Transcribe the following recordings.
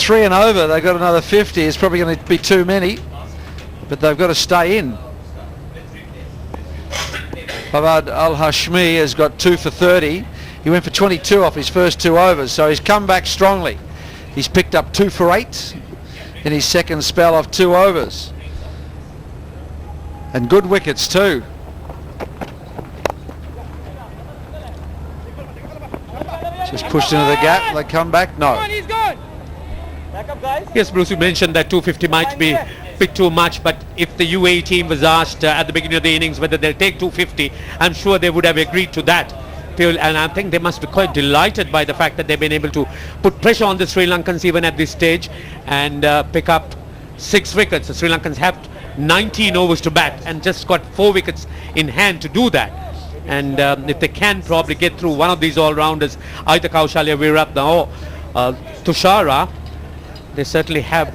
3 and over, they've got another 50. It's probably going to be too many, but they've got to stay in. Fawad Al-Hashmi has got 2 for 30. He went for 22 off his first 2 overs, so he's come back strongly. He's picked up 2 for 8 in his second spell of 2 overs. And good wickets too. Just pushed into the gap. They come back. No. Yes, Bruce, you mentioned that 250 might be a bit too much, but if the UAE team was asked at the beginning of the innings whether they'll take 250, I'm sure they would have agreed to that. And I think they must be quite delighted by the fact that they've been able to put pressure on the Sri Lankans even at this stage and pick up 6 wickets. The Sri Lankans have 19 overs to bat and just got 4 wickets in hand to do that. And if they can probably get through one of these all-rounders, either Kaushalya Weerapana or Tushara, they certainly have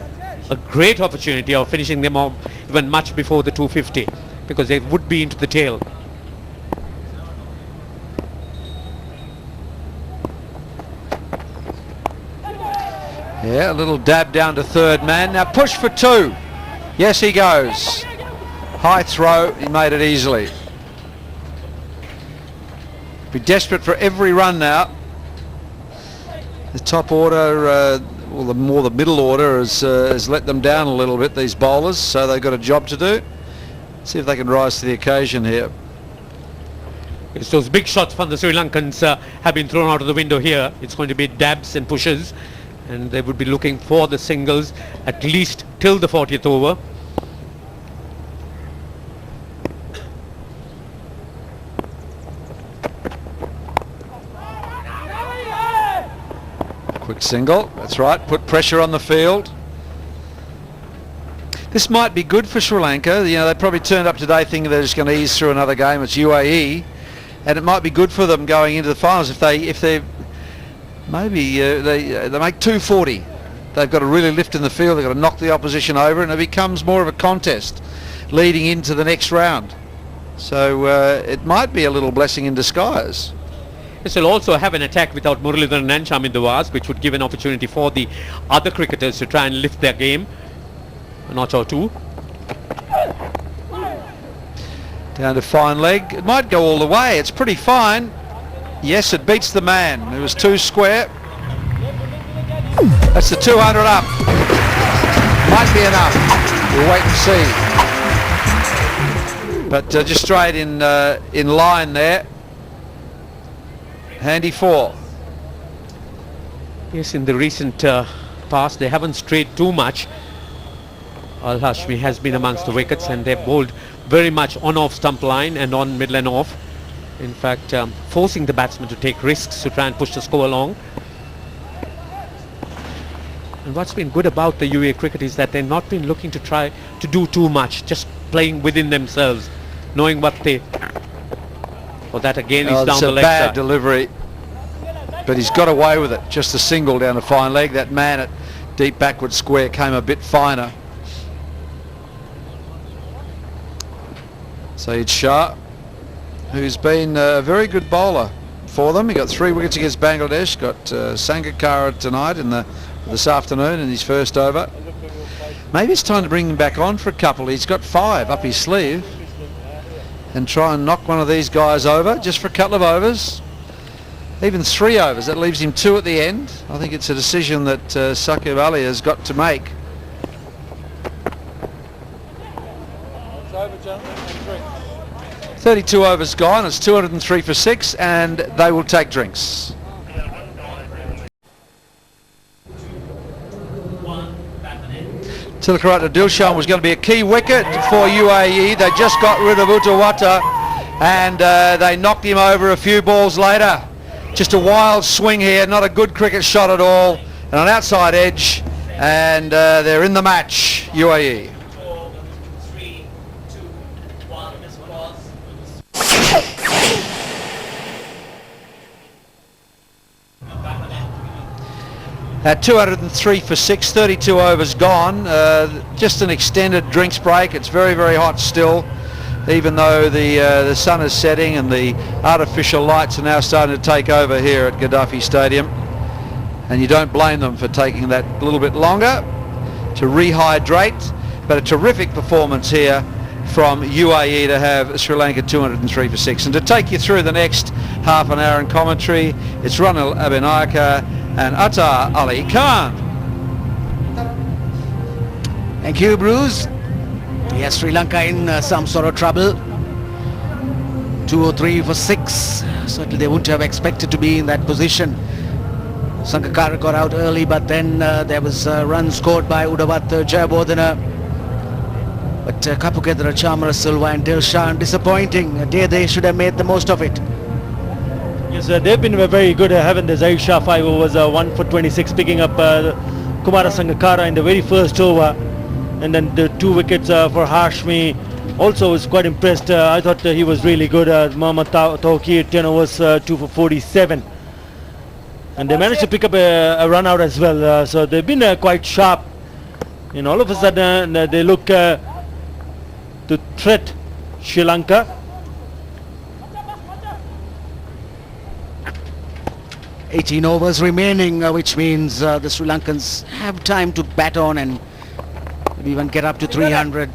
a great opportunity of finishing them off even much before the 250, because they would be into the tail. Yeah, a little dab down to third man. Now push for 2. Yes, he goes. High throw. He made it easily. Be desperate for every run now. The top order, or the middle order, has let them down a little bit, these bowlers, so they've got a job to do. See if they can rise to the occasion here. Yes, those big shots from the Sri Lankans have been thrown out of the window here. It's going to be dabs and pushes, and they would be looking for the singles at least till the 40th over. Quick single, that's right, put pressure on the field. This might be good for Sri Lanka. You know, they probably turned up today thinking they're just going to ease through another game. It's UAE, and it might be good for them going into the finals if they maybe they make 240. They've got to really lift in the field. They've got to knock the opposition over, and it becomes more of a contest leading into the next round. So it might be a little blessing in disguise. This will also have an attack without Muralidharan and Chamin Dawaz, which would give an opportunity for the other cricketers to try and lift their game a notch or 2. Down to fine leg. It might go all the way. It's pretty fine. Yes, it beats the man. It was 2 square. That's the 200 up. Might be enough. We'll wait and see. But just straight in line there. Handy 4. Yes, in the recent past they haven't strayed too much. Al-Hashmi has been amongst the wickets, and they've bowled very much on off stump line and on middle and off. In fact, forcing the batsmen to take risks to try and push the score along. And what's been good about the UAE cricket is that they've not been looking to try to do too much, just playing within themselves, knowing what they... Well, that again is down the leg side. It's a bad delivery, but he's got away with it. Just a single down a fine leg. That man at deep backward square came a bit finer. Saeed Shah, who's been a very good bowler for them. He got 3 wickets against Bangladesh. Got Sangakkara tonight this afternoon in his first over. Maybe it's time to bring him back on for a couple. He's got 5 up his sleeve, and try and knock one of these guys over just for a couple of overs. Even 3 overs, that leaves him 2 at the end. I think it's a decision that Saqib Ali has got to make. 32 overs gone. It's 203 for 6, and they will take drinks. Tilakaratne Dilshan was going to be a key wicket for UAE. They just got rid of Uttawata, and they knocked him over a few balls later. Just a wild swing here, not a good cricket shot at all, and an outside edge, and they're in the match, UAE. At 203 for 6, 32 overs gone. Just an extended drinks break. It's very, very hot still, even though the sun is setting and the artificial lights are now starting to take over here at Gaddafi Stadium. and you don't blame them for taking that little bit longer to rehydrate. But a terrific performance here from UAE to have Sri Lanka 203 for 6. And to take you through the next half an hour in commentary, it's Ronald Abenayaka and Attar Ali Khan. Thank you, Bruce. Yes, Sri Lanka in some sort of trouble. 203 for 6. Certainly they wouldn't have expected to be in that position. Sangakkara got out early, but then there was a run scored by Udawat Jayabodhana. But Kapukethara, Chamara Silva and Dilshan disappointing. A day they should have made the most of it. Yes, they've been very good, haven't they? Zahir Shah 5 overs, 1 for 26, picking up Kumara Sangakkara in the very first over. And then the 2 wickets for Hashmi. Also was quite impressed. I thought he was really good. Mohammad Tawqir, 10 overs, 2 for 47. And they managed to pick up a run out as well. So they've been quite sharp. And all of a sudden they look to threat Sri Lanka. "18 overs remaining, which means the Sri Lankans have time to bat on and maybe even get up to 300.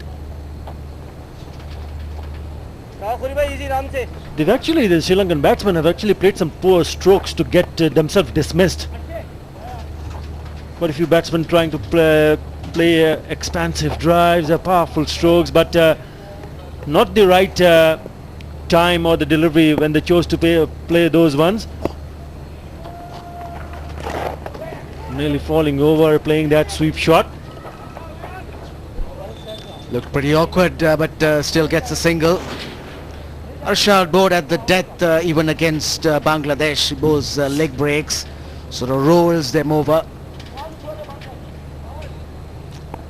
The Sri Lankan batsmen have actually played some poor strokes to get themselves dismissed. Quite a few batsmen trying to play expansive drives, powerful strokes, but not the right time or the delivery when they chose to play those ones. Nearly falling over, playing that sweep shot. Looked pretty awkward, but still gets a single. Arshad bowled at the death even against Bangladesh. He bowls leg breaks, sort of rolls them over.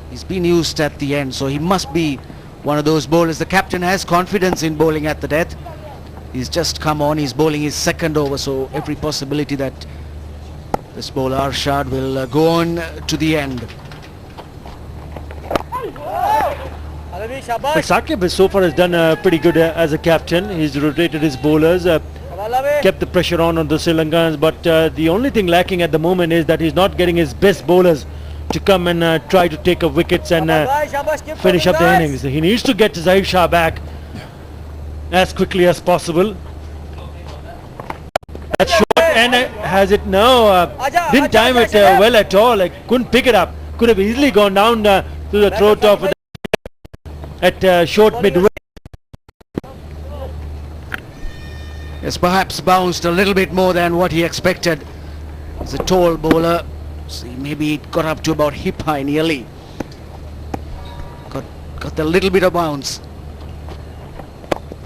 He's been used at the end, so he must be one of those bowlers. The captain has confidence in bowling at the death. He's just come on, he's bowling his second over, so every possibility that this bowler Arshad will go on to the end. But Saqib so far has done pretty good as a captain. He's rotated his bowlers, kept the pressure on the Sri Lankans, but the only thing lacking at the moment is that he's not getting his best bowlers to come and try to take up wickets and finish up the innings. He needs to get Zahir Shah back as quickly as possible. That shot, and has it now, didn't time it well at all. Couldn't pick it up. Could have easily gone down to the throat of the at short midway. Yes, perhaps bounced a little bit more than what he expected. He's a tall bowler, so maybe it got up to about hip high nearly. Got a little bit of bounce.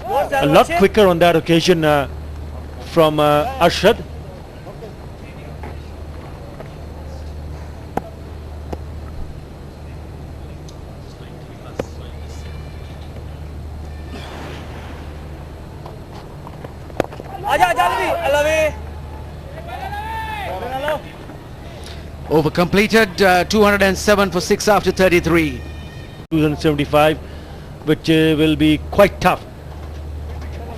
A lot quicker on that occasion from Arshad. Over completed, 207 for 6 after 33. 275, which will be quite tough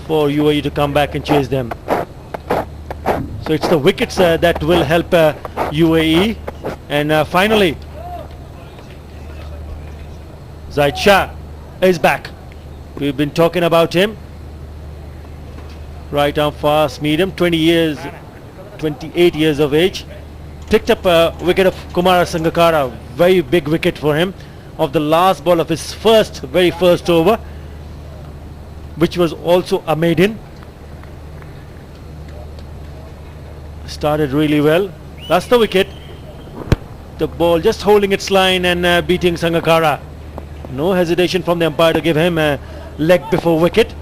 for UAE to come back and chase them. So it's the wickets that will help UAE. And finally, Zahir Shah is back. We've been talking about him. Right arm fast medium, 28 years of age. Picked up a wicket of Kumara Sangakkara, very big wicket for him, of the last ball of his very first over, which was also a maiden. Started really well. That's the wicket. The ball just holding its line and beating Sangakkara. No hesitation from the umpire to give him a leg before wicket.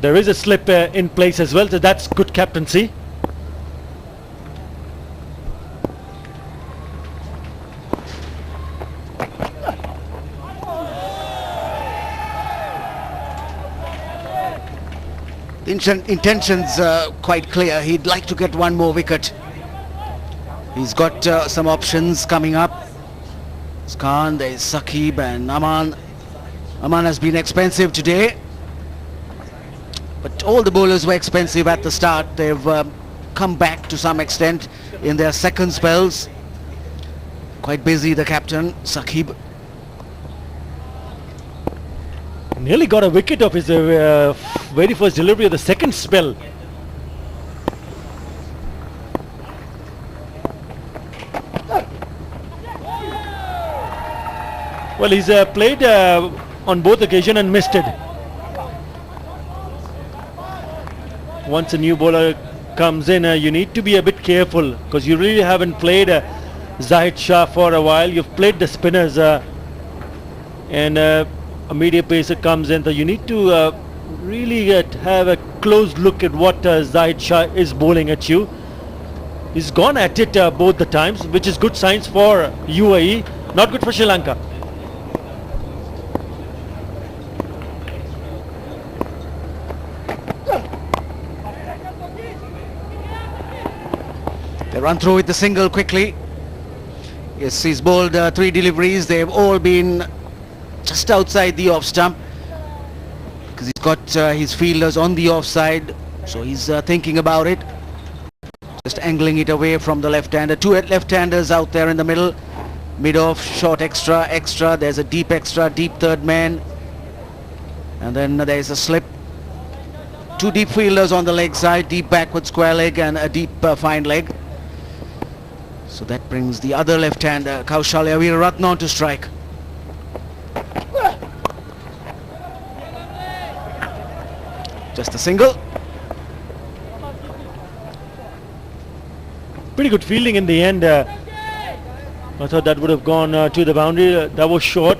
There is a slip in place as well, so that's good captaincy. Intentions quite clear. He'd like to get one more wicket. He's got some options coming up. There's Khan, there's Saqib and Aman. Aman has been expensive today, but all the bowlers were expensive at the start. They've come back to some extent in their second spells. Quite busy, the captain, Saqib. Nearly got a wicket of his very first delivery of the second spell. Well, he's played on both occasions and missed it. Once a new bowler comes in, you need to be a bit careful because you really haven't played Zahid Shah for a while. You've played the spinners and a medium pacer comes in, so you need to really have a close look at what Zahid Shah is bowling at you. He's gone at it both the times, which is good signs for UAE, not good for Sri Lanka. They run through with the single quickly. Yes, he's bowled 3 deliveries. They've all been just outside the off stump because he's got his fielders on the offside, so he's thinking about it, just angling it away from the left-hander. 2 left-handers out there in the middle, mid-off, short extra, there's a deep extra, deep third man, and then there's a slip. 2 deep fielders on the leg side, deep backward square leg and a deep fine leg. So that brings the other left-hander, Kaushalya Weeraratne, on to strike. Just a single. Pretty good fielding in the end. I thought that would have gone to the boundary. That was short.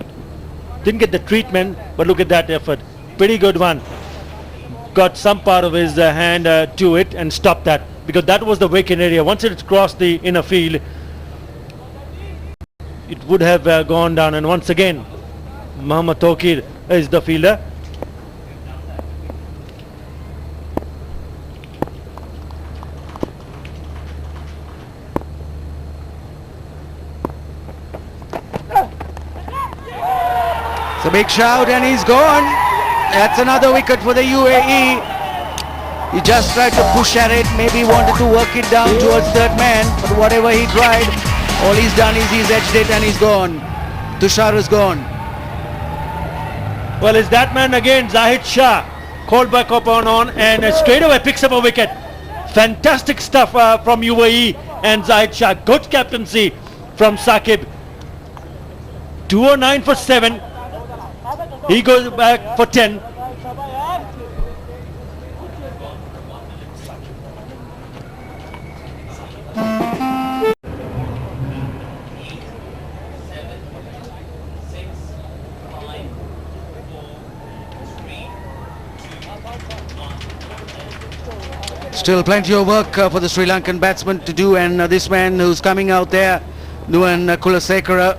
Didn't get the treatment, but look at that effort. Pretty good one. Got some part of his hand to it and stopped that, because that was the vacant area. Once it crossed the inner field, it would have gone down. And once again, Mohammad Tawqir is the fielder. It's a big shout and he's gone. That's another wicket for the UAE. He just tried to push at it, maybe wanted to work it down towards third man, but whatever he tried, all he's done is he's edged it and he's gone. Tushar is gone. Well, it's that man again, Zahid Shah, called back up on and straight away picks up a wicket. Fantastic stuff from UAE and Zahid Shah. Good captaincy from Saqib. 209 for 7. He goes back for 10. Still plenty of work for the Sri Lankan batsman to do, and this man who's coming out there, Nuwan Kulasekara,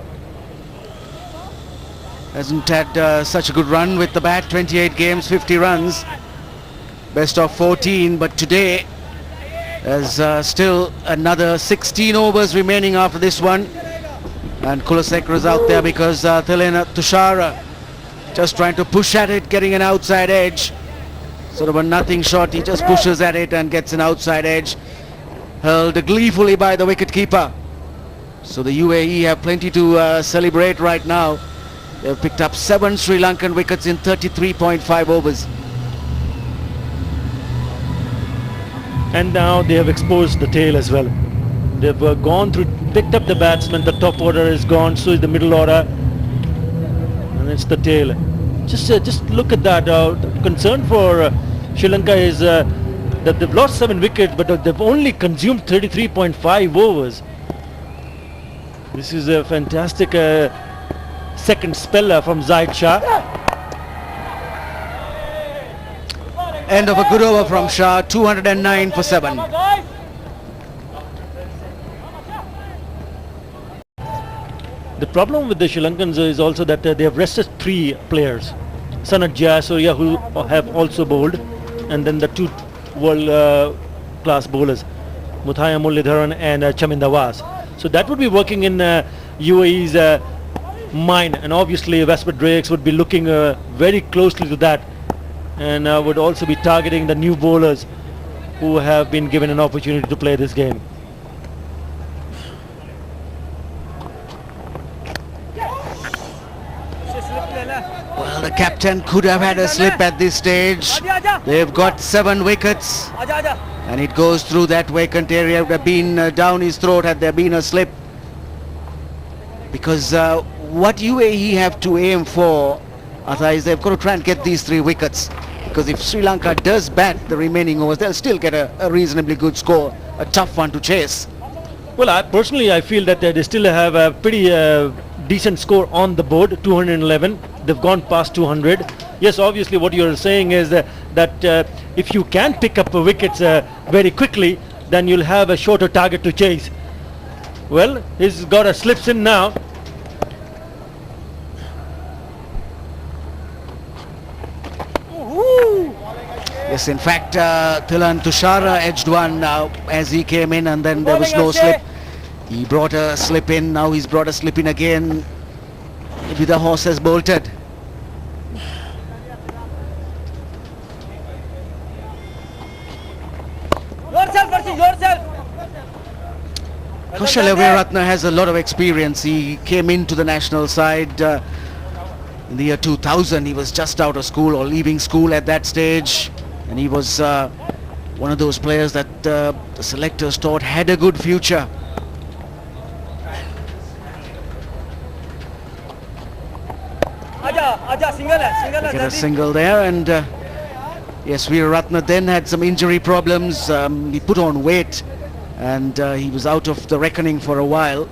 hasn't had such a good run with the bat. 28 games, 50 runs, best of 14, but today there's still another 16 overs remaining after this one, and Kulasekara is out there because Thilena Tushar just trying to push at it, getting an outside edge. Sort of a nothing shot, he just pushes at it and gets an outside edge, hurled gleefully by the wicketkeeper. So the UAE have plenty to celebrate right now. They've picked up 7 Sri Lankan wickets in 33.5 overs. And now they have exposed the tail as well. They've gone through, picked up the batsman, the top order is gone, so is the middle order, and it's the tail. Just look at that. Concern for Sri Lanka is that they've lost 7 wickets, but they've only consumed 33.5 overs. This is a fantastic second spell from Zahid Shah. End of a good over from Shah, 209 for 7. The problem with the Sri Lankans is also that they have rested 3 players. Sanat Jayasuriya, who have also bowled, and then the 2 world class bowlers, Muthaiya Muralidharan and Chaminda Was. So that would be working in UAE's mind, and obviously Westwood Drakes would be looking very closely to that, and would also be targeting the new bowlers who have been given an opportunity to play this game. Well, the captain could have had a slip at this stage. They've got 7 wickets and it goes through that vacant area. It would have been down his throat had there been a slip. Because what UAE have to aim for, Atha, is they've got to try and get these 3 wickets. Because if Sri Lanka does bat the remaining overs, they'll still get a reasonably good score, a tough one to chase. Well, I feel that they still have a pretty decent score on the board, 211. They've gone past 200. Yes, obviously what you're saying is that if you can pick up wickets very quickly, then you'll have a shorter target to chase. Well, he's got a slips in now. Yes, in fact, Thilan Tushara edged one as he came in, and then there was no slip. He brought a slip in, now he's brought a slip in again. Maybe the horse has bolted. Kaushal Weeraratne has a lot of experience. He came into the national side in the year 2000. He was just out of school or leaving school at that stage, and he was one of those players that the selectors thought had a good future. Get a single there, and yes, Weeraratne then had some injury problems. He put on weight and he was out of the reckoning for a while.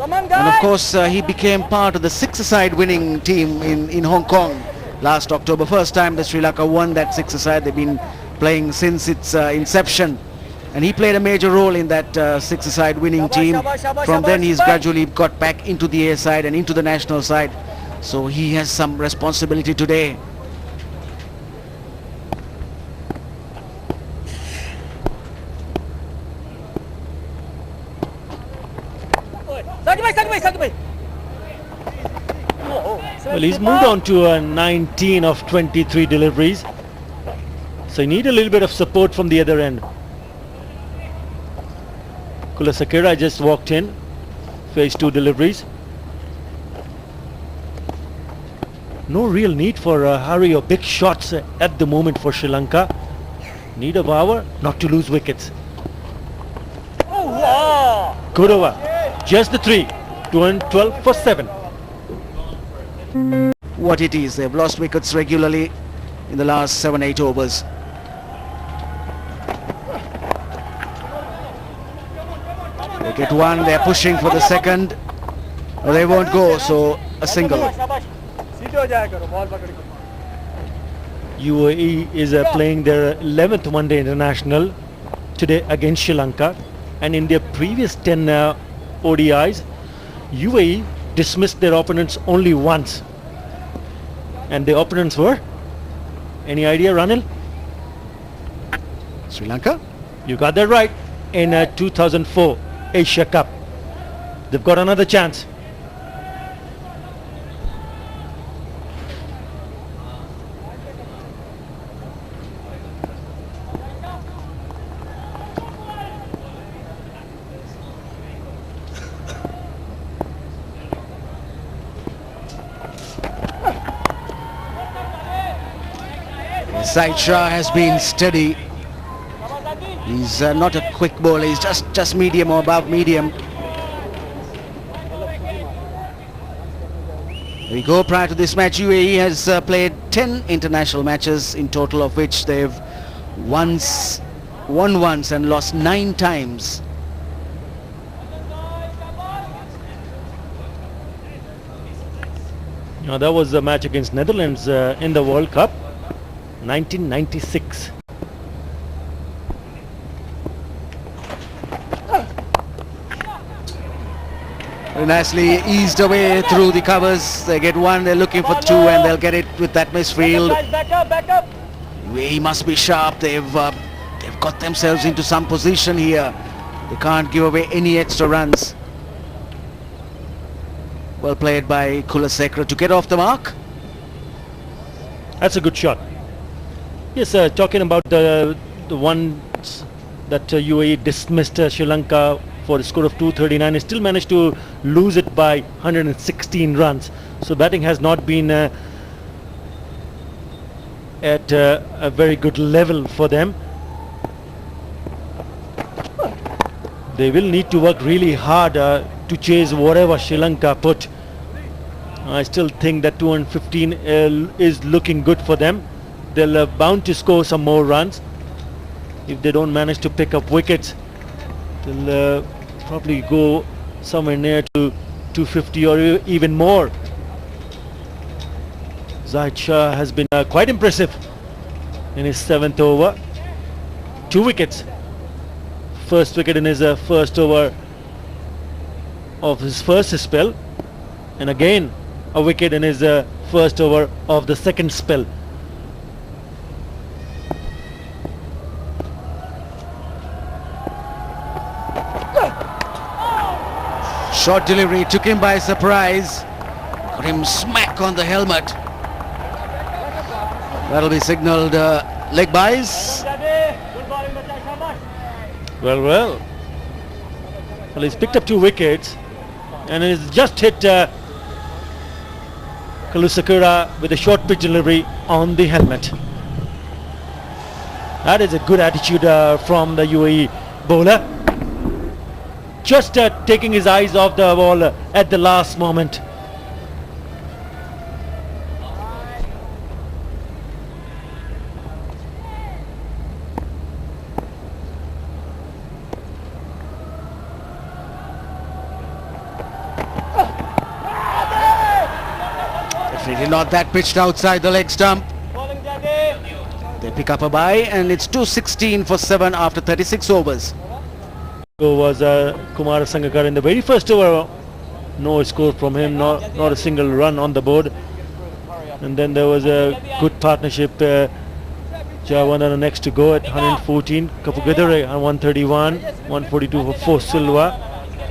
And of course he became part of the 6-a-side winning team in Hong Kong last October. First time that Sri Lanka won that 6-a-side. They've been playing since its inception, and he played a major role in that 6-a-side winning team. From then he's gradually got back into the A side and into the national side, so he has some responsibility today. Well, he's moved on to 19 of 23 deliveries. So you need a little bit of support from the other end. Kulasakira just walked in, faced 2 deliveries. No real need for hurry or big shots at the moment for Sri Lanka. Need a power not to lose wickets. Good over. Just the 3. 12 for 7. What it is, they've lost wickets regularly in the last 7-8 overs. They get one, they're pushing for the second. Well, they won't go, so a single. UAE is playing their 11th one-day international today against Sri Lanka, and in their previous 10 ODIs, UAE dismissed their opponents only once. And the opponents were? Any idea, Ranil? Sri Lanka? You got that right. In 2004 Asia Cup. They've got another chance. Zaid Shah has been steady. He's not a quick bowler, he's just medium or above medium. There we go. Prior to this match, UAE has played 10 international matches in total, of which they've won once and lost 9 times. Now that was a match against Netherlands in the World Cup 1996. Very nicely eased away through the covers. They get one, they're looking for 2, and they'll get it with that misfield. Back up. UAE must be sharp. They've got themselves into some position here. They can't give away any extra runs. Well played by Kulasekara to get off the mark. That's a good shot. Yes, talking about the ones that UAE dismissed Sri Lanka for a score of 239, he still managed to lose it by 116 runs. So batting has not been at a very good level for them. They will need to work really hard to chase whatever Sri Lanka put. I still think that 215 is looking good for them. They'll bound to score some more runs. If they don't manage to pick up wickets, they'll probably go somewhere near to 250 or even more. Zahid Shah has been quite impressive in his 7th over. 2 wickets. First wicket in his first over of his first spell, and again a wicket in his first over of the second spell. Short delivery took him by surprise. Got him smack on the helmet. That'll be signalled leg byes. Well, he's picked up 2 wickets and he's just hit Kalusakura with a short pitch delivery on the helmet. That is a good attitude from the UAE bowler. Just taking his eyes off the ball at the last moment. Definitely not that pitched outside the leg stump. They pick up a bye and it's 216 for 7 after 36 overs. Was Kumara Sangakkara in the very first over. No score from him, not a single run on the board. And then there was a good partnership. Javandana next to go at 114, Kapugidare at 131, 142 for Silva.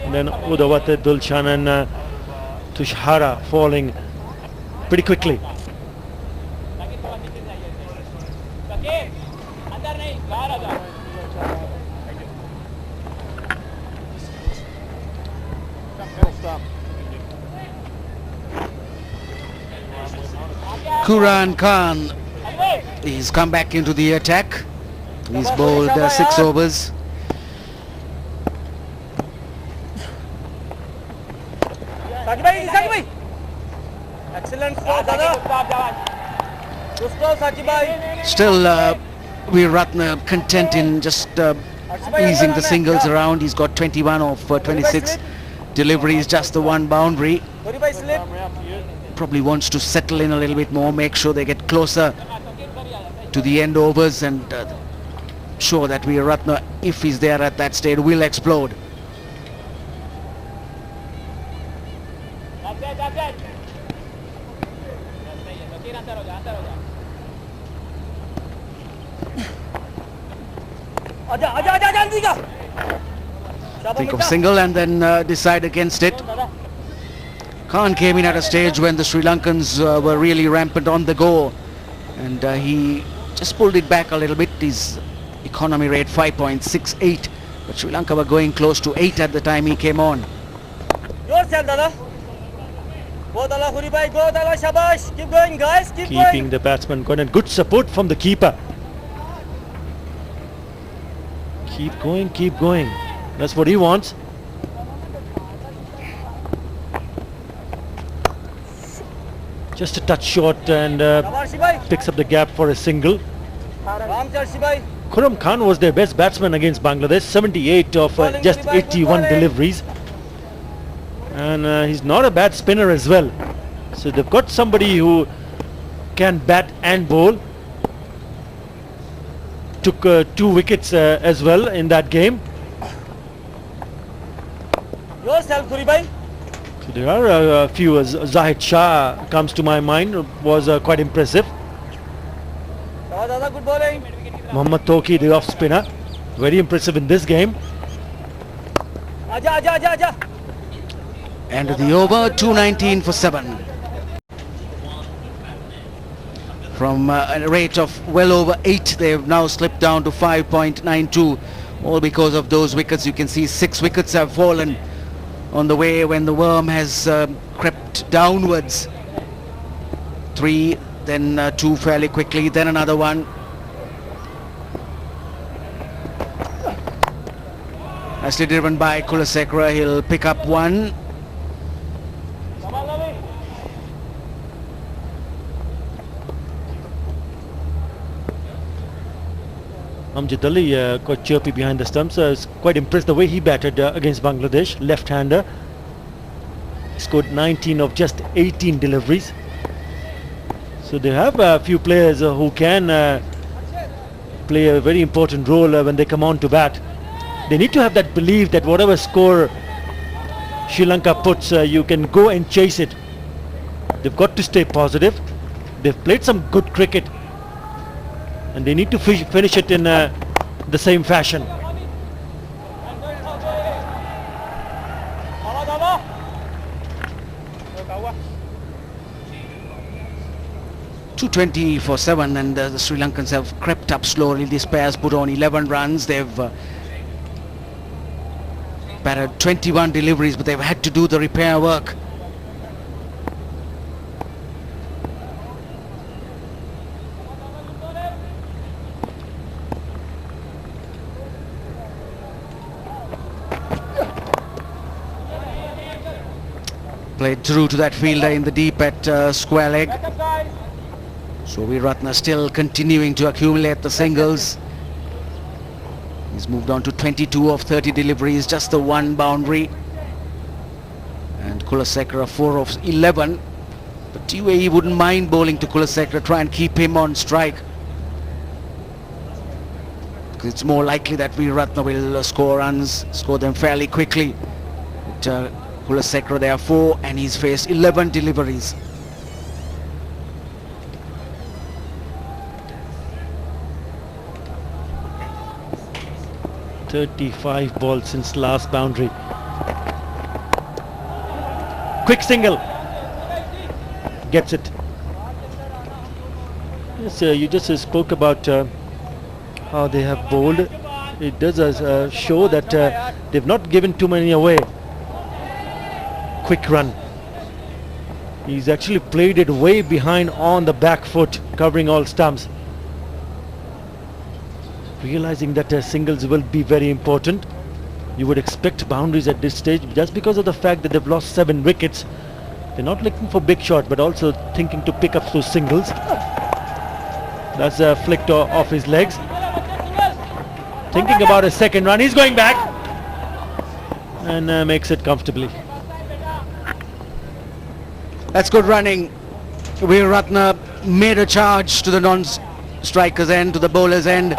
And then Udawate, Dulshan and Tushara falling pretty quickly. Quran Khan, he's come back into the attack. He's bowled 6 overs. Still Veeratna content in just easing the singles around. He's got 21 of 26 deliveries, just the 1 boundary. Probably wants to settle in a little bit more, make sure they get closer to the end overs and sure that Veeratna, if he's there at that stage, will explode. Think of single and then decide against it. Khan came in at a stage when the Sri Lankans were really rampant on the go, and he just pulled it back a little bit. His economy rate 5.68, but Sri Lanka were going close to 8 at the time he came on. Keep going, guys. Keeping the batsman going, and good support from the keeper. Keep going. That's what he wants. Just a touch short and picks up the gap for a single. Khurram Khan was their best batsman against Bangladesh, 78 of just 81 deliveries. And he's not a bad spinner as well. So they've got somebody who can bat and bowl. Took 2 wickets as well in that game. Yourself, Khuri. So there are a few. Zahid Shah comes to my mind, was quite impressive. Good bowling. Mohammad Toki, the off spinner, very impressive in this game. Aja. End of the over, 219 for 7. From a rate of well over 8, they've now slipped down to 5.92. All because of those wickets. You can see 6 wickets have fallen on the way when the worm has crept downwards. 3, then 2 fairly quickly, then another one. Nicely driven by Kulasekara. He'll pick up 1. Amjad Ali quite chirpy behind the stumps. I was quite impressed the way he batted against Bangladesh. Left-hander. Scored 19 of just 18 deliveries. So they have a few players who can play a very important role when they come on to bat. They need to have that belief that whatever score Sri Lanka puts, you can go and chase it. They've got to stay positive. They've played some good cricket, and they need to finish it in the same fashion. .220 for 7, and the Sri Lankans have crept up slowly. This pair's put on 11 runs. They've batted 21 deliveries, but they've had to do the repair work. Played through to that fielder in the deep at square leg. So Weeratna still continuing to accumulate the singles. He's moved on to 22 of 30 deliveries, just the 1 boundary. And Kulasekara 4 of 11. But UAE wouldn't mind bowling to Kulasekara, try and keep him on strike. Because it's more likely that Weeratna will score runs, score them fairly quickly. But Kulasekara there 4, and he's faced 11 deliveries. .35 balls since last boundary. Quick single. Gets it. Yes, you just spoke about how they have bowled. It does show that they've not given too many away. Quick run. He's actually played it way behind on the back foot, covering all stumps. Realizing that singles will be very important. You would expect boundaries at this stage just because of the fact that they've lost 7 wickets. They're not looking for big shot, but also thinking to pick up those singles. That's flicked off his legs. Thinking about a second run. He's going back and makes it comfortably. That's good running. Weeratna made a charge to the non-striker's end, to the bowler's end,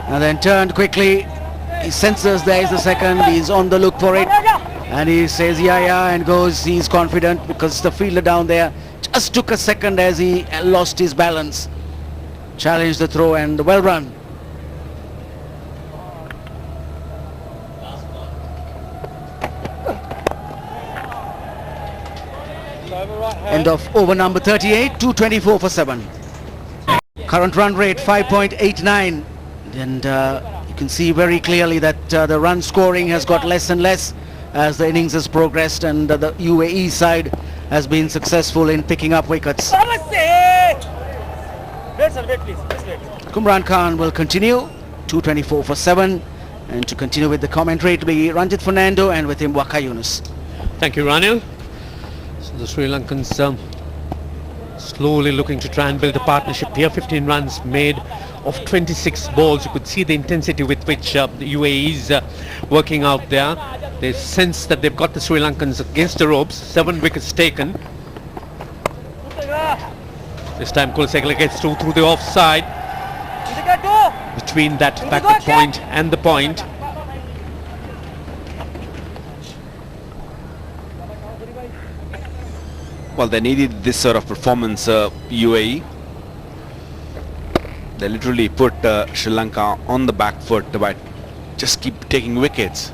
and then turned quickly. He senses there is the second. He's on the look for it, and he says yeah and goes. He's confident because the fielder down there just took a second as he lost his balance. Challenged the throw and well run. End of over number 38, 224 for 7. Current run rate 5.89, and you can see very clearly that the run scoring has got less and less as the innings has progressed, and the UAE side has been successful in picking up wickets. Kumran Khan will continue, 224 for 7, and to continue with the commentary it will be Ranjit Fernando and with him Waka Yunus. Thank you, Ranil. So the Sri Lankans slowly looking to try and build a partnership here. 15 runs made of 26 balls. You could see the intensity with which the UAE is working out there. They sense that they've got the Sri Lankans against the ropes. 7 wickets taken. This time Kulasekara gets through the offside between that backward point and the point. Well, they needed this sort of performance, UAE. They literally put Sri Lanka on the back foot by just keep taking wickets.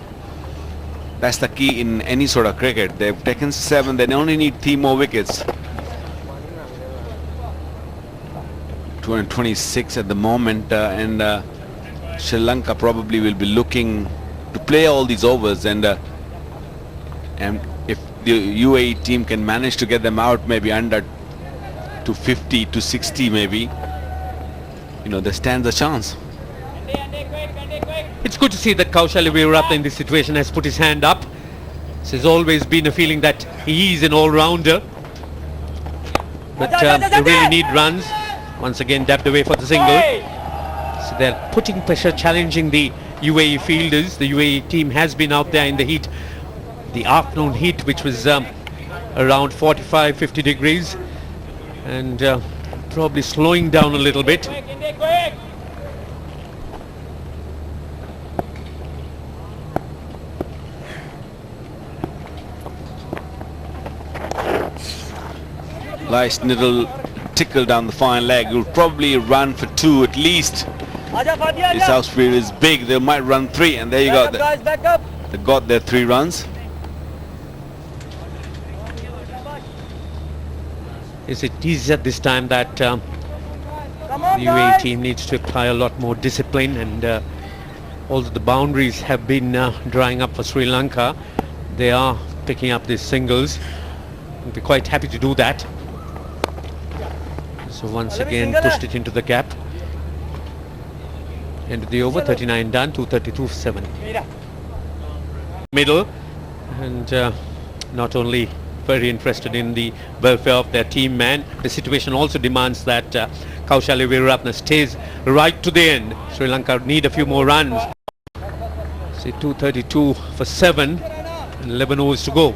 That's the key in any sort of cricket. They've taken 7, they only need 3 more wickets to 226 at the moment, and Sri Lanka probably will be looking to play all these overs, and if the UAE team can manage to get them out maybe under 250 to 60 maybe, there stands a chance. It's good to see that Kaushal Veerapna in this situation has put his hand up. There's always been a feeling that he is an all-rounder. But they really need runs. Once again dabbed away for the single. So they're putting pressure, challenging the UAE fielders. The UAE team has been out there in the heat, the afternoon heat, which was around 45-50 degrees, and probably slowing down a little bit. Nice little tickle down the fine leg. Will probably run for 2 at least. This outfield is big. They might run 3, and there you go. Back up. They got their 3 runs. It is at this time that the UAE team needs to apply a lot more discipline, and although the boundaries have been drying up for Sri Lanka, they are picking up these singles. We'll be quite happy to do that. So once again pushed it into the gap. End of the over, 39 done, 232 for 7. Middle, and not only very interested in the welfare of their team man, the situation also demands that Kaushal Veerapna stays right to the end. Sri Lanka need a few more runs. See, 232 for 7, and 11 overs to go.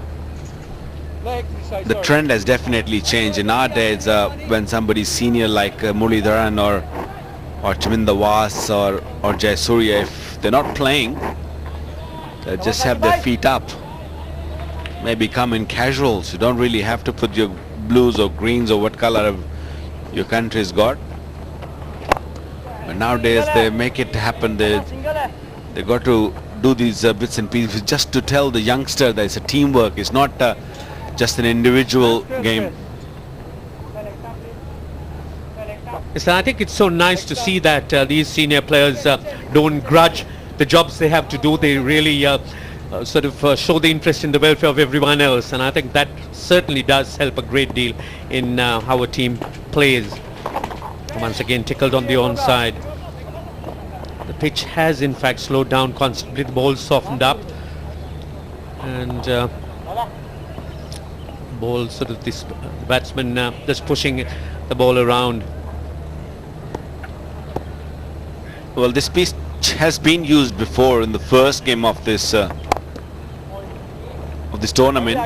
The trend has definitely changed. In our days, when somebody senior like Muralidharan or Chaminda Vas or Jayasuriya, if they're not playing, they just have their feet up. Maybe come in casuals. You don't really have to put your blues or greens or what color of your country's got. But nowadays they make it happen. They got to do these bits and pieces just to tell the youngster that it's a teamwork. It's not just an individual game. Yes, I think it's so nice to see that these senior players don't grudge the jobs they have to do. They really show the interest in the welfare of everyone else, and I think that certainly does help a great deal in how a team plays. Once again tickled on the onside. The pitch has in fact slowed down constantly. The ball softened up, and ball this batsman just pushing the ball around. Well, this pitch has been used before in the first game of this tournament.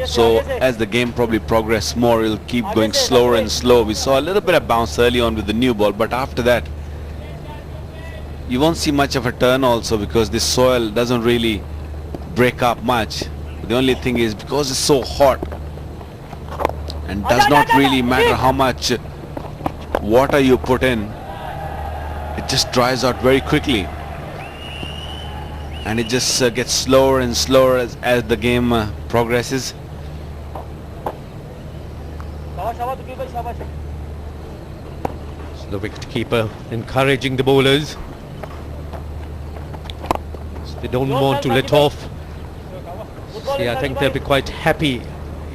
So as the game probably progresses more, it'll keep going slower and slower. We saw a little bit of bounce early on with the new ball, but after that you won't see much of a turn also, because this soil doesn't really break up much. The only thing is, because it's so hot and does not really matter how much water you put in, it just dries out very quickly, and it just gets slower and slower as the game progresses. So the wicket-keeper encouraging the bowlers. So they don't want to let off. See, I think they'll be quite happy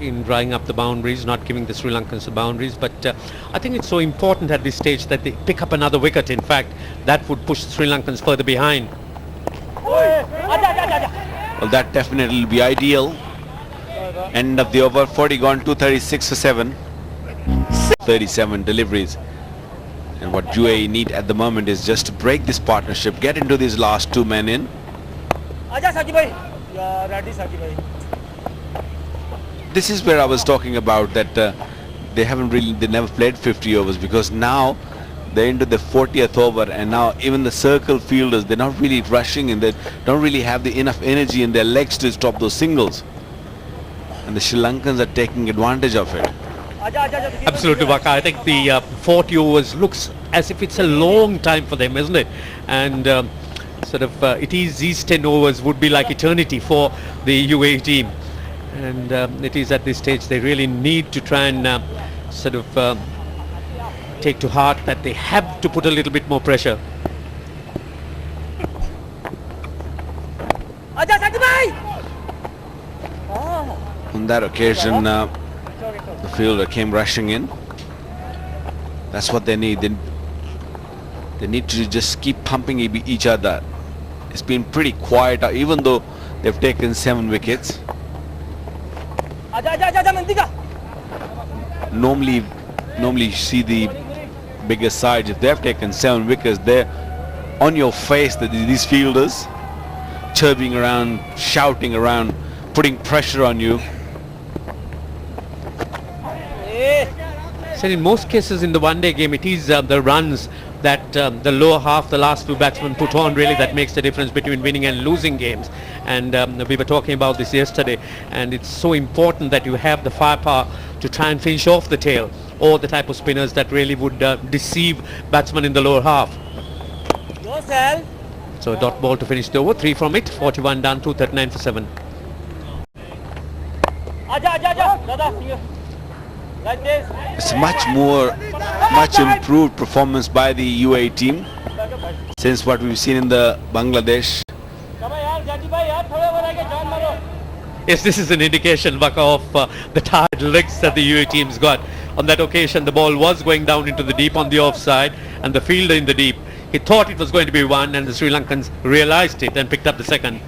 in drying up the boundaries, not giving the Sri Lankans the boundaries, but I think it's so important at this stage that they pick up another wicket. In fact, that would push the Sri Lankans further behind. Well, that definitely will be ideal. End of the over, 40 gone, 236 for 7. 37 deliveries. And what UAE need at the moment is just to break this partnership, get into these last 2 men in. This is where I was talking about that they never played 50 overs, because now they're into the 40th over, and now even the circle fielders, they're not really rushing, and they don't really have enough energy in their legs to stop those singles, and the Sri Lankans are taking advantage of it. Absolutely, Waka. I think the 40 overs looks as if it's a long time for them, isn't it? And it is, these 10 overs would be like eternity for the UAE team, and it is at this stage they really need to try and take to heart that they have to put a little bit more pressure. आजा साकी भाई On that occasion, the fielder came rushing in. That's what they need. They need to just keep pumping each other. It's been pretty quiet, even though they've taken 7 wickets. आजा आजा आजा मंदी का Normally you see the bigger sides. If they've taken 7 wickets, they're on your face, these fielders, chirping around, shouting around, putting pressure on you. So in most cases in the one-day game, it is the runs that the lower half, the last few batsmen put on, really that makes the difference between winning and losing games. And we were talking about this yesterday, and it's so important that you have the firepower to try and finish off the tail, or the type of spinners that really would deceive batsmen in the lower half. yourself So a dot ball to finish the over, 3 from it, 41 done, 239 for 7. आजा आजा आजा दादा like this It's much improved performance by the UAE team since what we've seen in the Bangladesh. कब यार जाटी भाई यार थोड़े बड़ा के जान मारो Yes, this is an indication, Baka, of the tired legs that the UAE team's got. On that occasion, the ball was going down into the deep on the offside, and the fielder in the deep, he thought it was going to be one, and the Sri Lankans realized it and picked up the second.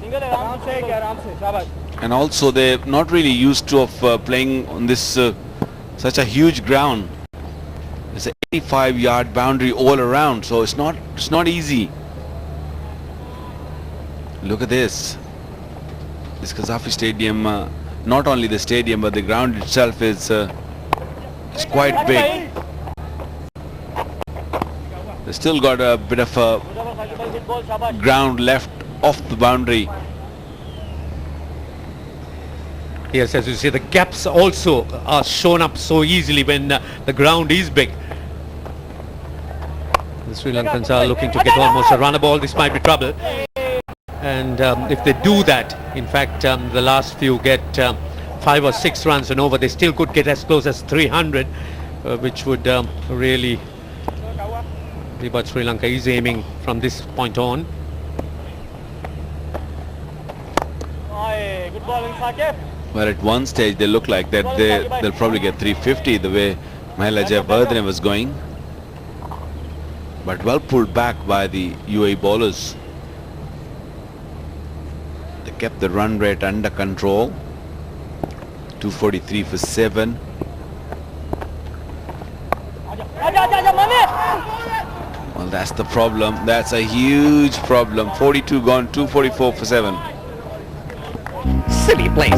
Single आराम से शाबाश And also they're not really used to playing on this such a huge ground. It's an 85-yard boundary all around, so it's not easy. Look at this. This Qaddafi Stadium, not only the stadium but the ground itself is quite big. They still got a bit of a good ball शाबाश ground left off the boundary. Yes, as you see, the gaps also are shown up so easily when the ground is big. The Sri Lankans are looking to get almost a runner ball. This might be trouble. And if they do that, in fact, the last few get 5 or 6 runs and over, they still could get as close as 300, which would really be what Sri Lanka is aiming from this point on. Good ball Shakib But at one stage they look like that they'll probably get 350 the way Mahela Jayawardene was going. But well pulled back by the UAE bowlers. They kept the run rate under control. 243 for 7. आजा आजा आजा माने Well, that's the problem. That's a huge problem. 42 gone, 244 for 7. Silly place.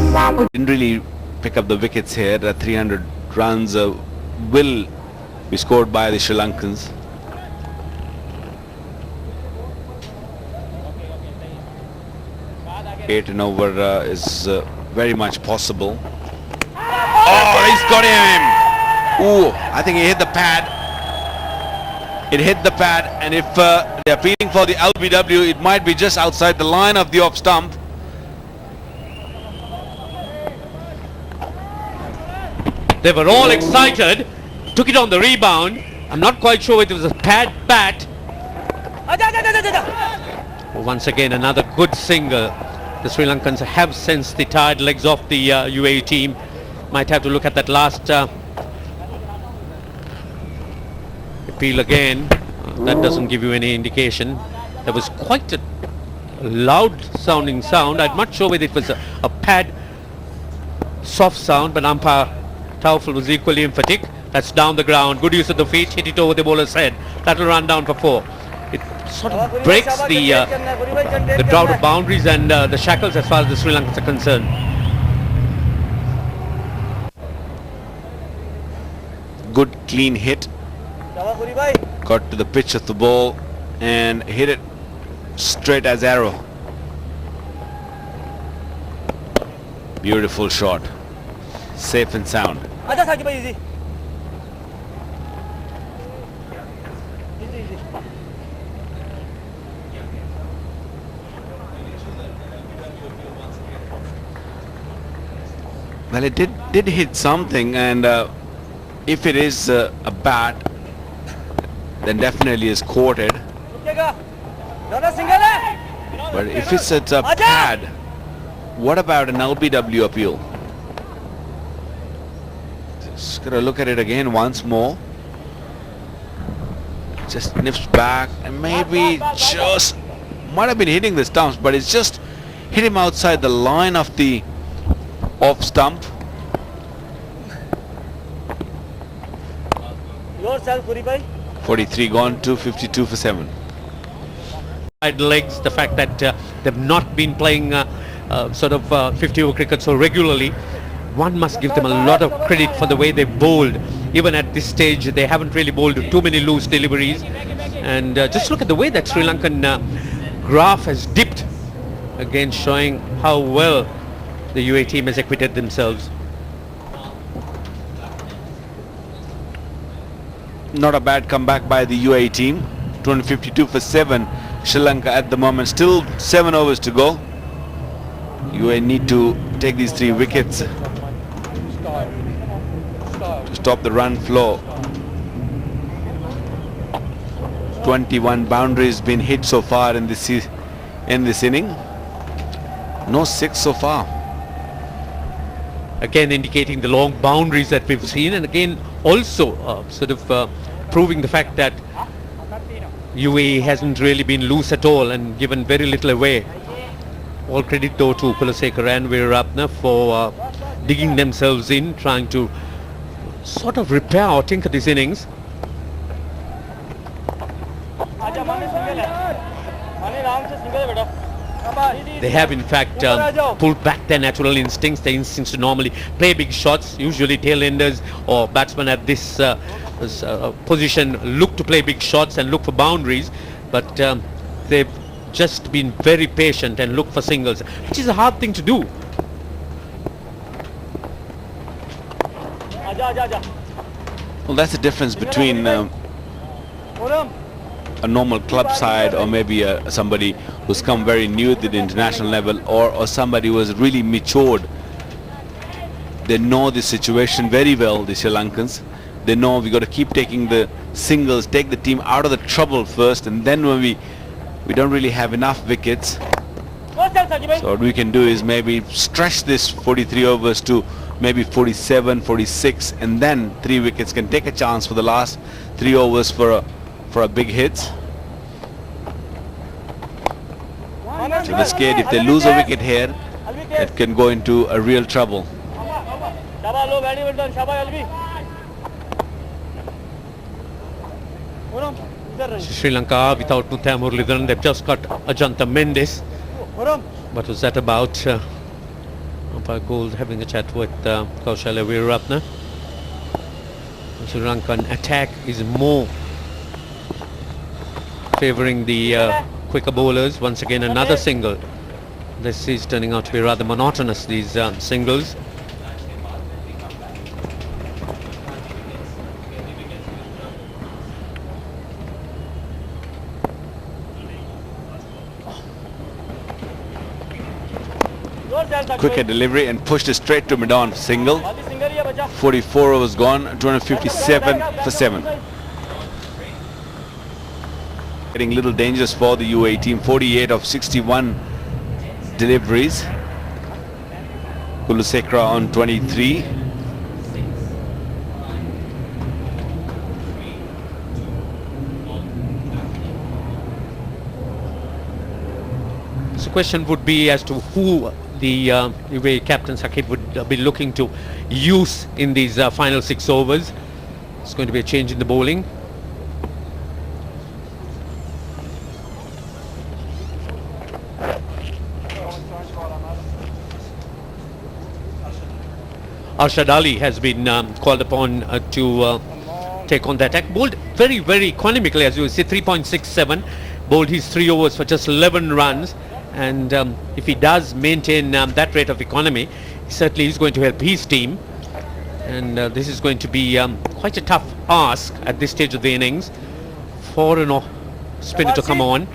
Didn't really pick up the wickets here. The 300 runs will be scored by the Sri Lankans. Eight and over is very much possible. Oh, he's got him! Ooh, I think he hit the pad. It hit the pad, and if they're appealing for the LBW, it might be just outside the line of the off stump. They were all excited, took it on the rebound. I'm not quite sure if it was a pad bat. आजा आजा आजा आजा Once again, another good single. The Sri Lankans have sensed the tired legs of the UAE team. Might have to look at that last appeal again. That doesn't give you any indication. There was quite a loud sounding sound. I'm not sure whether it was a pad soft sound, but umpire Taufel was equally emphatic. That's down the ground. Good use of the feet. Hit it over the bowler's head. That'll run down for 4. It sort of breaks the drought of boundaries and the shackles as far as the Sri Lankans are concerned. Good clean hit. शाबाश भाई Got to the pitch of the ball and hit it straight as arrow. Beautiful shot. Safe and sound. आजा साकिब भाई easy Well, it did hit something, and if it is a bat, then definitely is courted. But if it's a pad, what about an LBW appeal? Just gotta look at it again once more. Just nips back and maybe just might have been hitting the stumps, but it's just hit him outside the line of the off stump. Yourself, Puri bhai. 43 gone to 52 for 7. Side legs, the fact that they've not been playing sort of 50 over cricket so regularly, one must give them a lot of credit for the way they bowled. Even at this stage, they haven't really bowled too many loose deliveries. And just look at the way that Sri Lankan graph has dipped, again showing how well the UAE team has acquitted themselves. Not a bad comeback by the UAE team. 252 for 7. Sri Lanka at the moment, still 7 overs to go. UAE need to take these 3 wickets to stop the run flow. 21 boundaries been hit so far in this inning. No 6 so far. Again indicating the long boundaries that we've seen, and again also sort of proving the fact that UAE hasn't really been loose at all and given very little away. All credit though to Kulasekara and Veerapna for digging themselves in, trying to sort of repair or tinker these innings. They have in fact pulled back their natural instincts, their instincts to normally play big shots. Usually tail-enders or batsmen at this position look to play big shots and look for boundaries, but they've just been very patient and look for singles, which is a hard thing to do. Well, that's the difference between a normal club side or maybe somebody who's come very new to the international level, or somebody who has really matured. They know the situation very well, the Sri Lankans. They know we got to keep taking the singles, take the team out of the trouble first, and then when we don't really have enough wickets, so what we can do is maybe stretch this 43 overs to maybe 47, 46, and then 3 wickets can take a chance for the last 3 overs for a big hit. In this case, if they lose a wicket here, it can go into a real trouble. Sri Lanka without Muthaiya Muralidharan, they've just got Ajanta Mendes. What was that about? Umpire Gould having a chat with Kaushalya Veerapna. Sri Lankan attack is more favouring the quicker bowlers. Once again another single. This is turning out to be rather monotonous, these singles. Quicker delivery and pushed it straight to mid-on single. 44 overs gone, 257 for 7. Getting little dangerous for the UAE team. 48 of 61 deliveries. Kulasekara on 23. So the question would be as to who the UAE captain Sakib would be looking to use in these final 6 overs. It's going to be a change in the bowling. Arshad Ali has been called upon to take on the attack. Bowled very, very economically, as you see, 3.67. Bowled his 3 overs for just 11 runs. And if he does maintain that rate of economy, certainly he's going to help his team. And this is going to be quite a tough ask at this stage of the innings for an spinner to come on.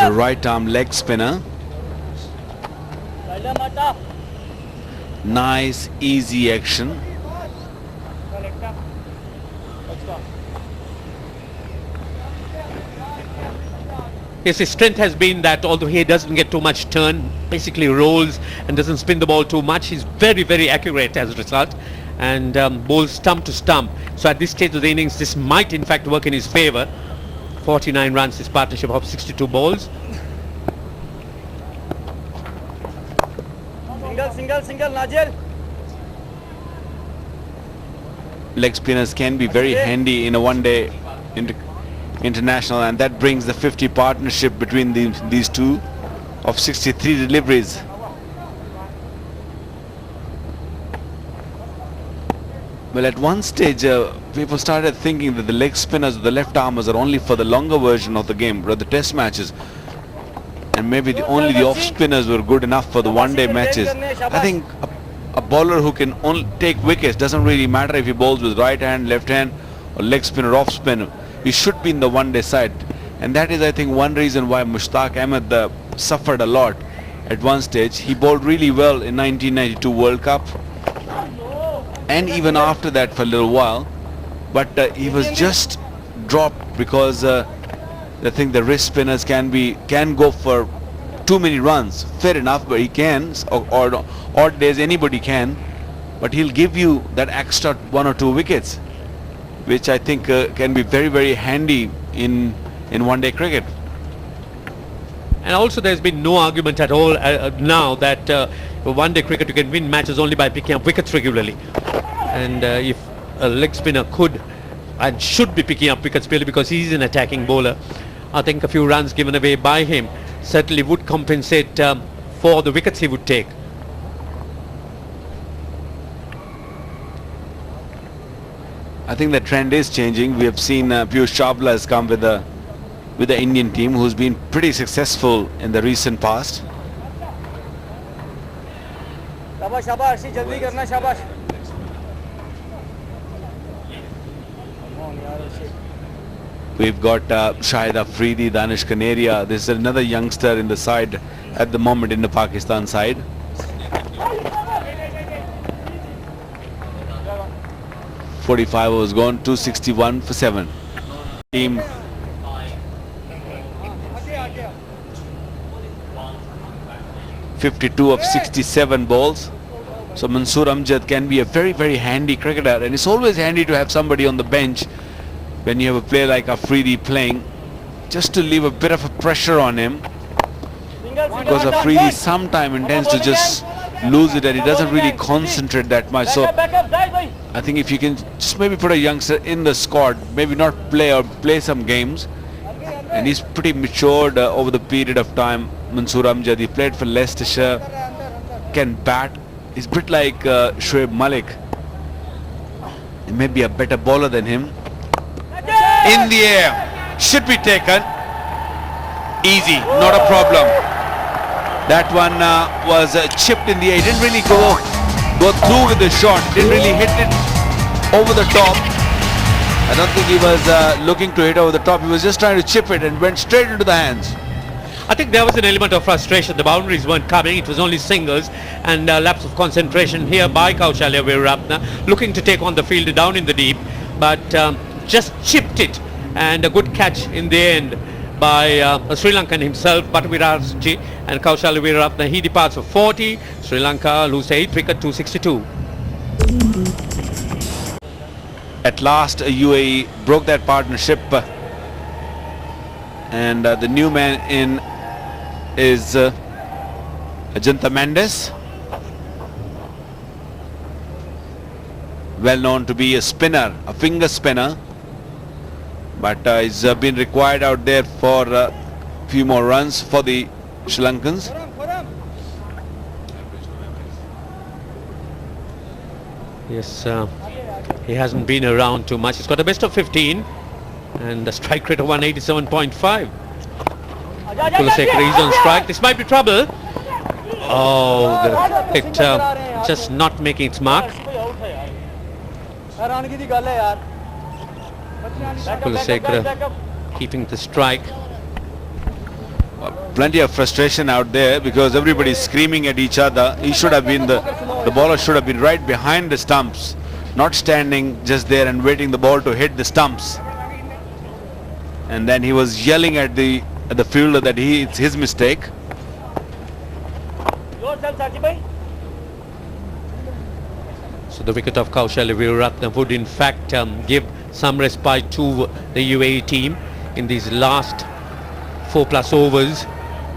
a right arm leg spinner. Nice, easy action. Yes, his strength has been that although he doesn't get too much turn, basically rolls and doesn't spin the ball too much, he's very, very accurate as a result, and bowls stump to stump. So at this stage of the innings, this might in fact work in his favour. 49 runs, his partnership of 62 balls. Single, Najil. Leg spinners can be very handy in a one-day international, and that brings the 50 partnership between these two of 63 deliveries. Well, at one stage people started thinking that the leg spinners, the left armers, are only for the longer version of the game, or the test matches, and maybe only the off spinners were good enough for the one-day matches. I think a bowler who can only take wickets, doesn't really matter if he bowls with right hand, left hand, or leg spinner, off spinner, he should be in the one-day side. And that is, I think, one reason why Mushtaq Ahmed suffered a lot at one stage. He bowled really well in 1992 World Cup and even after that for a little while, but he was just dropped because I think the wrist spinners can go for too many runs. Fair enough, but he can, or odd days anybody can, but he'll give you that extra 1 or 2 wickets, which I think can be very, very handy in one-day cricket. And also there's been no argument at all now that one-day cricket you can win matches only by picking up wickets regularly. And if a leg spinner could and should be picking up wickets purely because he's an attacking bowler, I think a few runs given away by him certainly would compensate for the wickets he would take. I think the trend is changing. We have seen Piyush Chawla has come with the Indian team, who's been pretty successful in the recent past. शाबाश जल्दी करना शाबाश We've got Shahid Afridi, Danish Kaneria. This is another youngster in the side at the moment in the Pakistan side. .45 overs gone, 261 for 7. Team 52 of 67 balls. So Mansoor Amjad can be a very, very handy cricketer, and it's always handy to have somebody on the bench when you have a player like Afridi playing, just to leave a bit of a pressure on him, because Afridi sometimes tends to just lose it and he doesn't really concentrate that much. So I think if you can just maybe put a youngster in the squad, maybe not play some games, and he's pretty matured over the period of time. Mansoor Amjad, he played for Leicestershire, can bat. He's a bit like Shoaib Malik. He may be a better bowler than him. In the air, should be taken. Easy, not a problem. That one was chipped in the air. He didn't really go through with the shot. Didn't really hit it over the top. I don't think he was looking to hit over the top. He was just trying to chip it and went straight into the hands. I think there was an element of frustration. The boundaries weren't coming. It was only singles and lapse of concentration here by Kaushalya Weerarapne, looking to take on the field down in the deep, but just chipped it, and a good catch in the end by a Sri Lankan himself, Patviraj, and Kaushalya Weerarapne. He departs for 40. Sri Lanka lose 8 wicket, 262. At last, UAE broke that partnership, and the new man in is Ajanta Mendes, well known to be a spinner, a finger spinner, but he's been required out there for a few more runs for the Sri Lankans. Yes, he hasn't been around too much. He's got a best of 15 and a strike rate of 187.5. Kulsekar is on strike. This might be trouble. Oh, it just not making its mark. Kulsekar keeping the strike. plenty of frustration out there because everybody's screaming at each other. He should have been the bowler should have been right behind the stumps, not standing just there and waiting the ball to hit the stumps. And then he was yelling at the fielder that it's his mistake. Yourself, Sachi bhai. So the wicket of Kaushal Veeraratne would in fact give some respite to the UAE team in these last 4+ overs.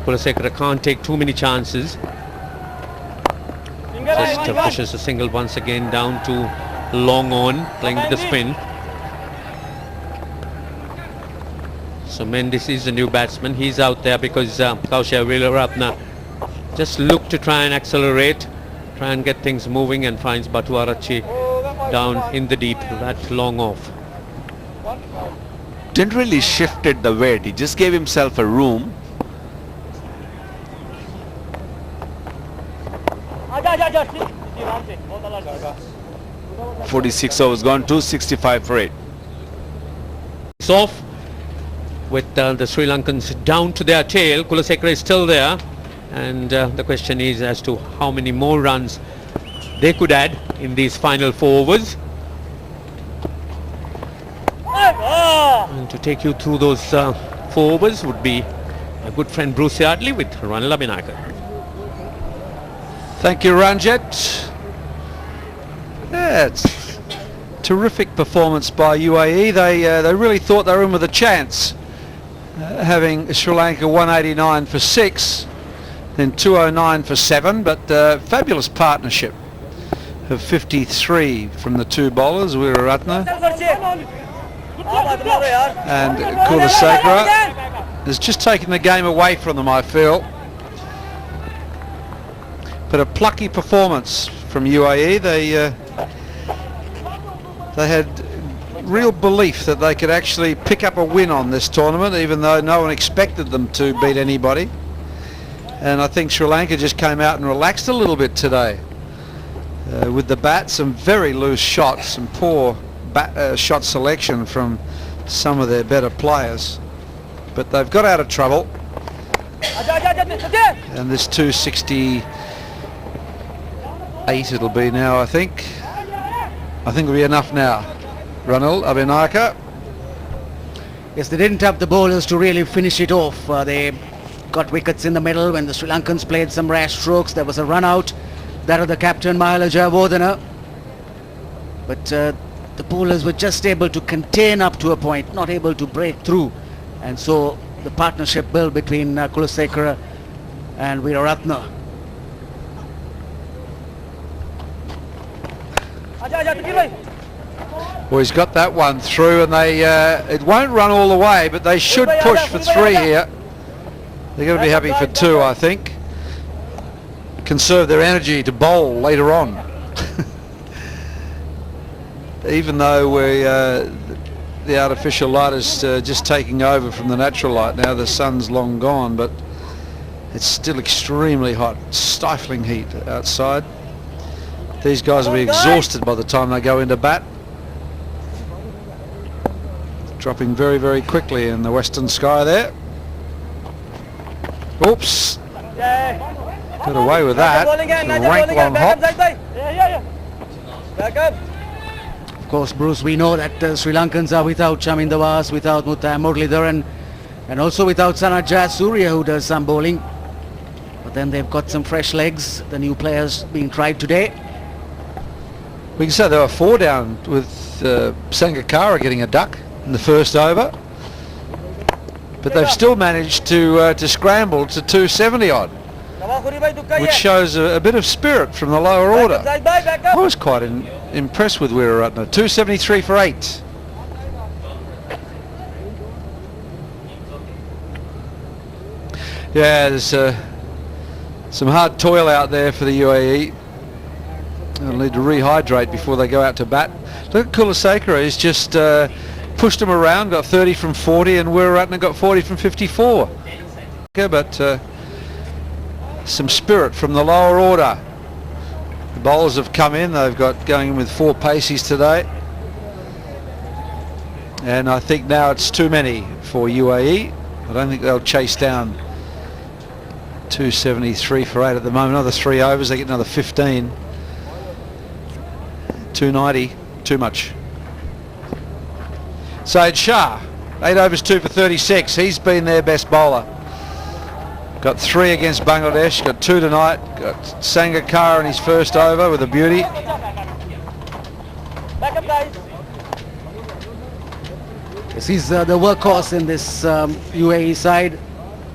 Kulasekara can't take too many chances. Just pushes a single once again down to long on, playing with the spin. So Mendes is the new batsman. He's out there because Kaushal Veeraratne just looked to try and accelerate, try and get things moving, and finds Batu Arachi down in the deep, that long off. Didn't really shifted the weight. He just gave himself a room. आजा आजा आजा जी आराम से बहुत अलग 46 overs gone, 265 for 8. It's off with the Sri Lankans down to their tail. Kulasekara is still there, and the question is as to how many more runs they could add in these final 4 overs. And to take you through those 4 overs would be a good friend Bruce Yardley with Ranil Abhinayaka. Thank you, Ranjit. Yeah, it's terrific performance by UAE. They really thought they were in with a chance, having Sri Lanka 189 for 6, then 209 for 7, but fabulous partnership of 53 from the 2 bowlers, Veeraratne and Kulasekara. Has just taken the game away from them, I feel. But a plucky performance from UAE. They had real belief that they could actually pick up a win on this tournament, even though no one expected them to beat anybody. And I think Sri Lanka just came out and relaxed a little bit today with the bat. Some very loose shots, some poor shot selection from some of their better players. But they've got out of trouble. And this 268 it'll be now, I think. I think it'll be enough now. Ranil Abhinayaka. Yes, they didn't have the bowlers to really finish it off. They got wickets in the middle when the Sri Lankans played some rash strokes. There was a run out, that of the captain Mahela Jayawardene. But the bowlers were just able to contain up to a point, not able to break through. And so the partnership built between Kulasekara and Veeraratne. Well, he's got that one through, and they it won't run all the way, but they should push for 3 here. They're going to be happy for 2, I think. Conserve their energy to bowl later on. Even though the artificial light is just taking over from the natural light now, the sun's long gone, but it's still extremely hot, stifling heat outside. These guys will be exhausted by the time they go into bat. Dropping very, very quickly in the western sky there. Oops. Got away with that. Rank long hop. Of course, Bruce, we know that Sri Lankans are without Chaminda Vaas, without Muttiah Muralidharan, and also without Sanath Jayasuriya, who does some bowling. But then they've got some fresh legs, the new players being tried today. We can say they were 4 down with Sangakkara getting a duck in the first over, but they've still managed to scramble to 270 odd, which shows a bit of spirit from the lower order. I was quite impressed with Veeraratne. 273 for 8. Yeah, there's some hard toil out there for the UAE. They'll need to rehydrate before they go out to bat. Look at Kulasekara, he's just pushed them around, got 30 from 40, and Veeraratne got 40 from 54. But some spirit from the lower order. The bowlers have come in, they've got going in with 4 paces today. And I think now it's too many for UAE. I don't think they'll chase down 273 for 8 at the moment. Another 3 overs, they get another 15. 290, too much. Saeed Shah, 8 overs, 2 for 36. He's been their best bowler. Got 3 against Bangladesh, got 2 tonight. Got Sangakkara in his first over with a beauty. Back up, guys. Yes, he's the workhorse in this UAE side.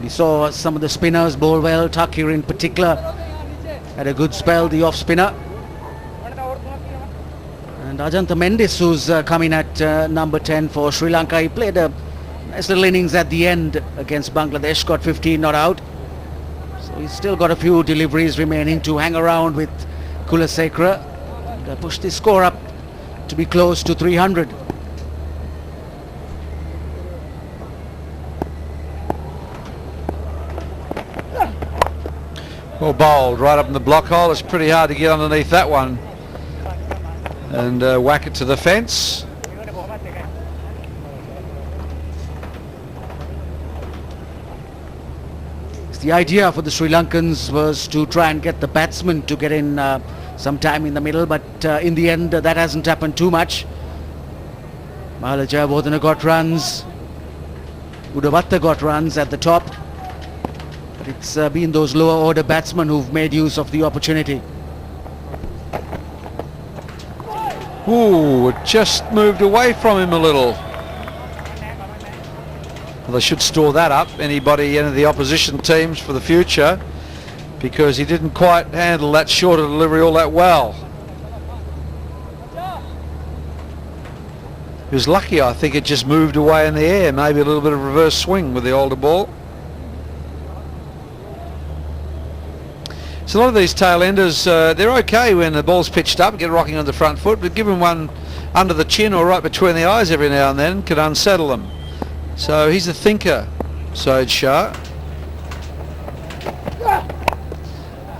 We saw some of the spinners bowl well. Takir in particular had a good spell, the off spinner. And Ajantha Mendis, who's coming at number 10 for Sri Lanka. He played a nice little innings at the end against Bangladesh, got 15 not out. So he's still got a few deliveries remaining to hang around with Kulasekara and push the score up to be close to 300. Well bowled, right up in the block hole. It's pretty hard to get underneath that one and whack it to the fence. The idea for the Sri Lankans was to try and get the batsman to get in some time in the middle, but in the end that hasn't happened too much. Mahala Jayawardene got runs, Udavatta got runs at the top, but it's been those lower order batsmen who've made use of the opportunity. Ooh, it just moved away from him a little. Well, they should store that up, any of the opposition teams, for the future, because he didn't quite handle that shorter delivery all that well. He was lucky, I think it just moved away in the air, maybe a little bit of reverse swing with the older ball. So a lot of these tail enders, they're okay when the ball's pitched up, get rocking on the front foot, but give them one under the chin or right between the eyes every now and then can unsettle them. So he's a thinker, Saeed Shah.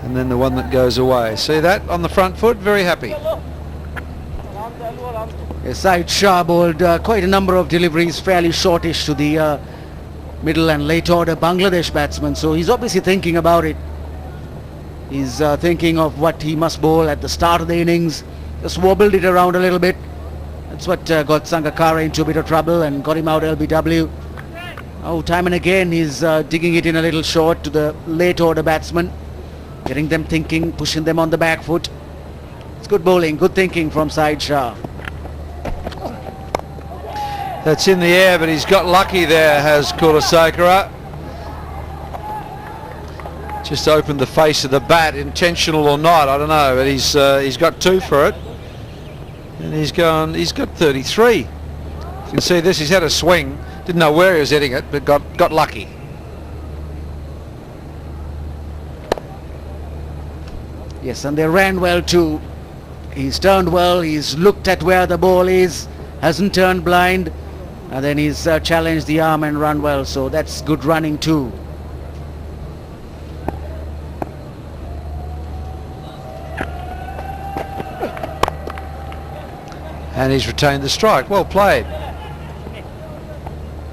And then the one that goes away. See that on the front foot? Very happy. Yes, Saeed Shah bowled quite a number of deliveries, fairly shortish to the middle and late order Bangladesh batsmen. So he's obviously thinking about it. He's thinking of what he must bowl at the start of the innings. Just wobbled it around a little bit. That's what got Sangakkara into a bit of trouble and got him out LBW. Oh, time and again he's digging it in a little short to the late order batsmen, getting them thinking, pushing them on the back foot. It's good bowling, good thinking from Saeed Shah. That's in the air, but he's got lucky there, has Kulasekara. Just opened the face of the bat, intentional or not, I don't know, but he's got 2 for it. And he's got 33. You can see this, he's had a swing, didn't know where he was hitting it, but got lucky. Yes, and they ran well too. He's turned well, he's looked at where the ball is, hasn't turned blind, and then he's challenged the arm and run well, so that's good running too. And he's retained the strike. Well played.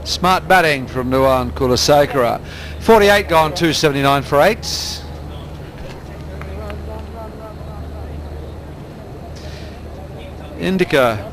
Smart batting from Nuwan Kulasekara. 48 gone, 279 for 8. Indica